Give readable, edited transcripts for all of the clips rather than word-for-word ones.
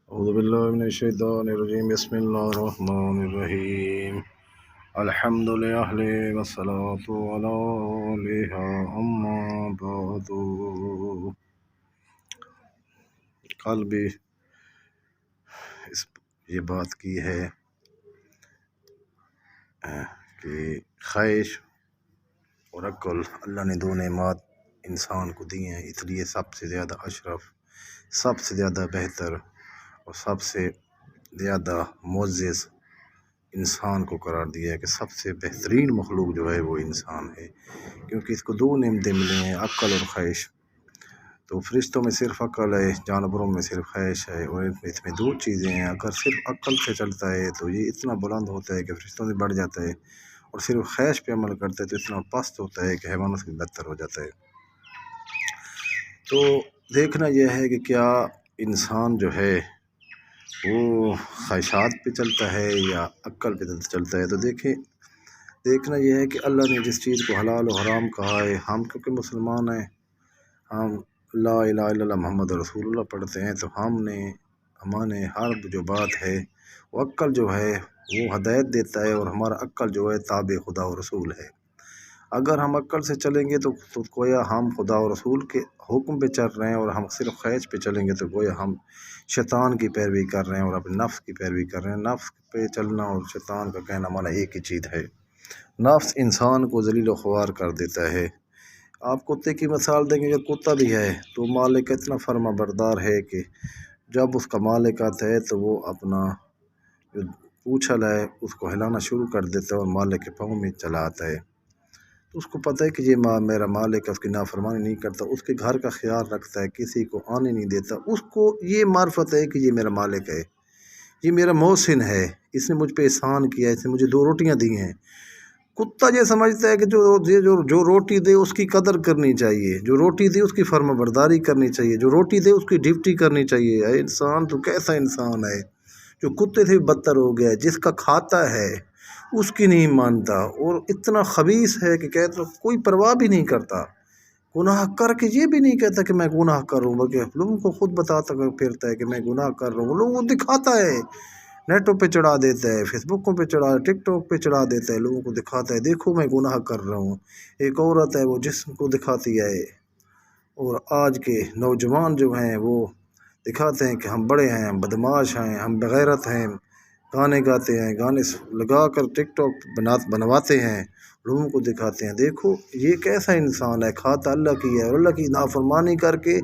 اعوذ باللہ من الشیطان الرجیم بسم اللہ الرحمن الرحیم الحمد للہ والصلاة علیہ اما بعد۔ کل بھی یہ بات کی ہے کہ خواہش اور عقل اللہ نے دو نعمات انسان کو دی ہیں، اس لیے سب سے زیادہ اشرف، سب سے زیادہ بہتر اور سب سے زیادہ معزز انسان کو قرار دیا ہے کہ سب سے بہترین مخلوق جو ہے وہ انسان ہے، کیونکہ اس کو دو نعمتیں ملی ہیں، عقل اور خواہش۔ تو فرشتوں میں صرف عقل ہے، جانوروں میں صرف خواہش ہے، اور اس میں دو چیزیں ہیں۔ اگر صرف عقل سے چلتا ہے تو یہ اتنا بلند ہوتا ہے کہ فرشتوں سے بڑھ جاتا ہے، اور صرف خواہش پہ عمل کرتا ہے تو اتنا پست ہوتا ہے کہ حیوانات سے بدتر ہو جاتا ہے۔ تو دیکھنا یہ ہے کہ کیا انسان جو ہے وہ خواہشات پہ چلتا ہے یا عقل پہ چلتا ہے۔ تو دیکھنا یہ ہے کہ اللہ نے جس چیز کو حلال و حرام کہا ہے، ہم کیونکہ مسلمان ہیں، ہم لا الہ الا اللہ محمد رسول اللہ پڑھتے ہیں، تو ہمارے ہر جو بات ہے وہ عقل جو ہے وہ ہدایت دیتا ہے، اور ہمارا عقل جو ہے تابع خدا و رسول ہے۔ اگر ہم عقل سے چلیں گے تو گویا ہم خدا و رسول کے حکم پہ چل رہے ہیں، اور ہم صرف خواہش پہ چلیں گے تو گویا ہم شیطان کی پیروی کر رہے ہیں اور اپنے نفس کی پیروی کر رہے ہیں۔ نفس پہ چلنا اور شیطان کا کہنا ہمارا ایک ہی چیز ہے۔ نفس انسان کو ذلیل و خوار کر دیتا ہے۔ آپ کتے کی مثال دیں گے کہ کتا بھی ہے تو مالک اتنا فرما بردار ہے کہ جب اس کا مالک آتا ہے تو وہ اپنا جو پوچھل ہے اس کو ہلانا شروع کر دیتا ہے اور مالک کے پاؤں میں چلا آتا ہے۔ تو اس کو پتہ ہے کہ یہ میرا مالک ہے، اس کی نافرمانی نہیں کرتا، اس کے گھر کا خیال رکھتا ہے، کسی کو آنے نہیں دیتا۔ اس کو یہ معرفت ہے کہ یہ میرا مالک ہے، یہ میرا محسن ہے، اس نے مجھ پہ احسان کیا ہے، اس نے مجھے دو روٹیاں دی ہیں۔ کتا یہ سمجھتا ہے کہ جو روٹی دے اس کی قدر کرنی چاہیے، جو روٹی دے اس کی فرما برداری کرنی چاہیے، جو روٹی دے اس کی ڈیوٹی کرنی چاہیے۔ اے انسان تو کیسا انسان ہے جو کتے سے بھی بدتر ہو گیا ہے، جس کا کھاتا ہے اس کی نہیں مانتا، اور اتنا خبیث ہے کہ کہتا کوئی پرواہ بھی نہیں کرتا، گناہ کر کے یہ بھی نہیں کہتا کہ میں گناہ کر رہا ہوں، بلکہ لوگوں کو خود بتاتا پھرتا ہے کہ میں گناہ کر رہا ہوں، لوگوں کو دکھاتا ہے، نیٹوں پہ چڑھا دیتا ہے، فیس بکوں پہ چڑھا، ٹک ٹاک پہ چڑھا دیتا ہے، لوگوں کو دکھاتا ہے دیکھو میں گناہ کر رہا ہوں۔ ایک عورت ہے وہ جسم کو دکھاتی ہے، اور آج کے نوجوان جو ہیں وہ دکھاتے ہیں کہ ہم بڑے ہیں، ہم بدماش ہیں، ہم بغیرت ہیں، گانے گاتے ہیں، گانے لگا کر ٹک ٹاک بنواتے ہیں، لوگوں کو دکھاتے ہیں دیکھو یہ کیسا انسان ہے، کھاتا اللہ کی ہے اور اللہ کی نافرمانی کر کے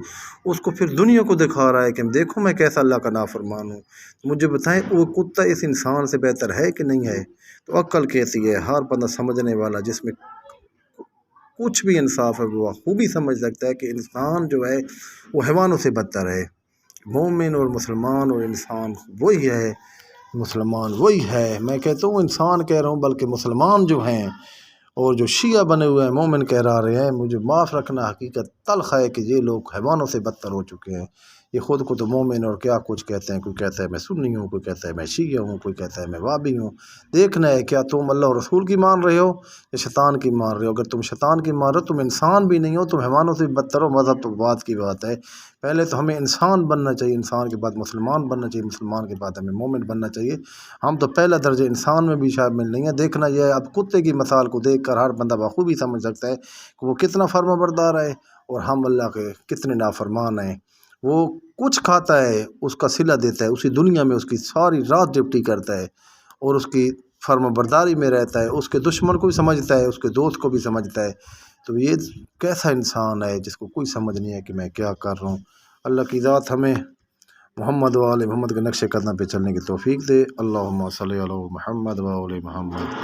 اس کو پھر دنیا کو دکھا رہا ہے کہ دیکھو میں کیسا اللہ کا نافرمان ہوں۔ مجھے بتائیں وہ کتا اس انسان سے بہتر ہے کہ نہیں ہے؟ تو عقل کیسی ہے؟ ہر بندہ سمجھنے والا جس میں کچھ بھی انصاف ہے وہ خوبی سمجھ سکتا ہے کہ انسان جو ہے وہ حیوانوں سے بدتر ہے۔ مومن اور مسلمان اور انسان وہی ہے، مسلمان وہی ہے، میں کہتا ہوں انسان کہہ رہا ہوں بلکہ مسلمان جو ہیں اور جو شیعہ بنے ہوئے ہیں مومن کہہ رہے ہیں، مجھے معاف رکھنا حقیقت تلخ ہے کہ یہ لوگ حیوانوں سے بدتر ہو چکے ہیں۔ یہ خود کو تو مومن اور کیا کچھ کہتے ہیں، کوئی کہتا ہے میں سنی ہوں، کوئی کہتا ہے میں شیعہ ہوں، کوئی کہتا ہے میں وابی ہوں۔ دیکھنا ہے کیا تم اللہ اور رسول کی مان رہے ہو یا شیطان کی مان رہے ہو۔ اگر تم شیطان کی مان رہے ہو تم انسان بھی نہیں ہو، تم حیوانوں سے بدتر ہو۔ مذہب تو بات کی بات ہے، پہلے تو ہمیں انسان بننا چاہیے، انسان کے بعد مسلمان بننا چاہیے، مسلمان کے بعد ہمیں مومن بننا چاہیے۔ ہم تو پہلا درجہ انسان میں بھی شامل نہیں ہیں۔ دیکھنا یہ ہے، اب کتے کی مثال کو دیکھ کر ہر بندہ بخوبی سمجھ سکتا ہے کہ وہ کتنا فرما بردار ہے اور ہم اللہ کے کتنے نافرمان ہیں۔ وہ کچھ کھاتا ہے اس کا صلہ دیتا ہے، اسی دنیا میں اس کی ساری رات ڈیوٹی کرتا ہے اور اس کی فرما برداری میں رہتا ہے، اس کے دشمن کو بھی سمجھتا ہے، اس کے دوست کو بھی سمجھتا ہے۔ تو یہ کیسا انسان ہے جس کو کوئی سمجھ نہیں ہے کہ میں کیا کر رہا ہوں۔ اللہ کی ذات ہمیں محمد و آل محمد کے نقش قدم پہ چلنے کی توفیق دے۔ اللہم صلی علی محمد و آل محمد۔